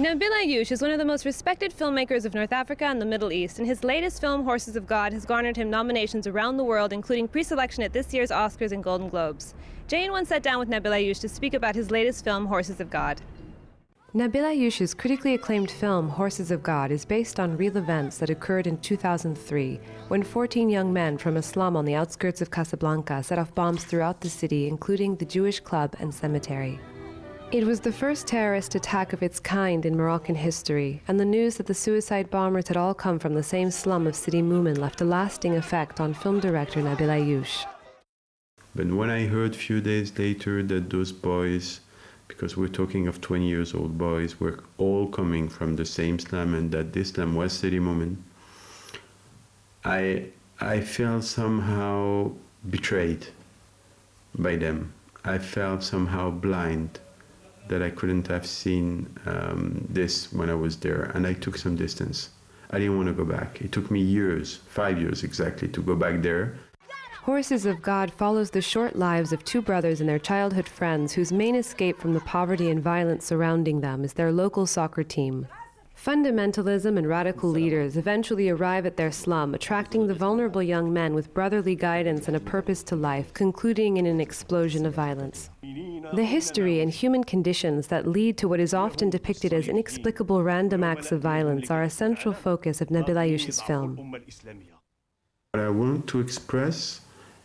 Nabil Ayouch is one of the most respected filmmakers of North Africa and the Middle East, and his latest film, Horses of God, has garnered him nominations around the world, including pre-selection at this year's Oscars and Golden Globes. Jane once sat down with Nabil Ayouch to speak about his latest film, Horses of God. Nabil Ayouch's critically acclaimed film, Horses of God, is based on real events that occurred in 2003, when 14 young men from a slum on the outskirts of Casablanca set off bombs throughout the city, including the Jewish club and cemetery. It was the first terrorist attack of its kind in Moroccan history, and the news that the suicide bombers had all come from the same slum of Sidi Moumen left a lasting effect on film director Nabil Ayouch. But when I heard a few days later that those boys, because we're talking of 20-year-old boys, were all coming from the same slum and that this slum was Sidi Moumen, I felt somehow betrayed by them. I felt somehow blind that I couldn't have seen this when I was there, and I took some distance. I didn't want to go back. It took me years, 5 years exactly, to go back there. Horses of God follows the short lives of two brothers and their childhood friends whose main escape from the poverty and violence surrounding them is their local soccer team. Fundamentalism and radical leaders eventually arrive at their slum, attracting the vulnerable young men with brotherly guidance and a purpose to life, concluding in an explosion of violence. The history and human conditions that lead to what is often depicted as inexplicable random acts of violence are a central focus of Nabil Ayouch's film. What I want to express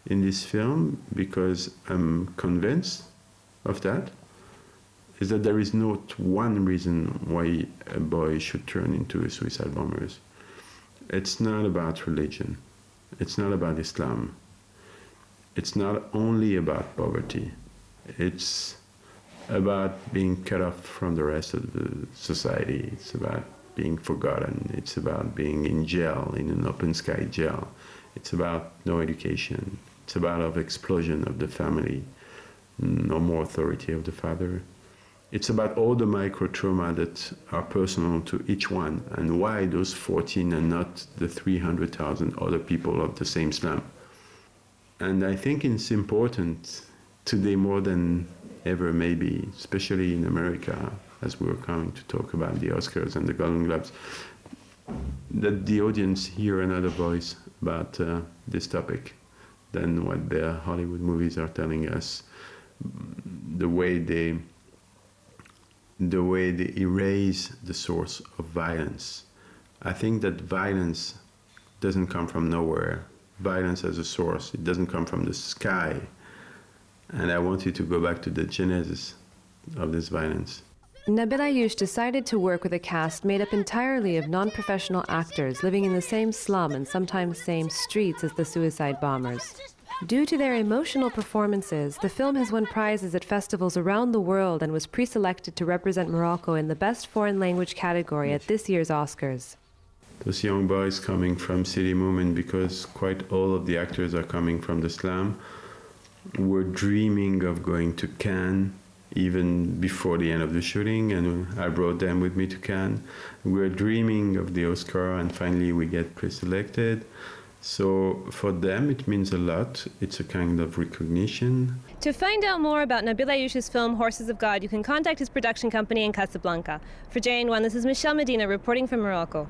in this film, because I'm convinced of that, is that there is not one reason why a boy should turn into a suicide bomber. It's not about religion. It's not about Islam. It's not only about poverty. It's about being cut off from the rest of the society. It's about being forgotten. It's about being in jail, in an open sky jail. It's about no education. It's about an explosion of the family, no more authority of the father. It's about all the micro-trauma that are personal to each one, and why those 14 and not the 300,000 other people of the same slum. And I think it's important today more than ever, maybe, especially in America, as we're coming to talk about the Oscars and the Golden Globes, that the audience hear another voice about this topic than what the Hollywood movies are telling us. The way they erase the source of violence. I think that violence doesn't come from nowhere. Violence as a source, it doesn't come from the sky. And I want you to go back to the genesis of this violence. Nabil Ayouch decided to work with a cast made up entirely of non-professional actors living in the same slum and sometimes same streets as the suicide bombers. Due to their emotional performances, the film has won prizes at festivals around the world and was pre-selected to represent Morocco in the Best Foreign Language category at this year's Oscars. Those young boys coming from Sidi Moumen, because quite all of the actors are coming from the slum, were dreaming of going to Cannes even before the end of the shooting, and I brought them with me to Cannes. We were dreaming of the Oscar, and finally we get pre-selected. So for them, it means a lot. It's a kind of recognition. To find out more about Nabil Ayouch's film, Horses of God, you can contact his production company in Casablanca. For JN1, this is Michelle Medina reporting from Morocco.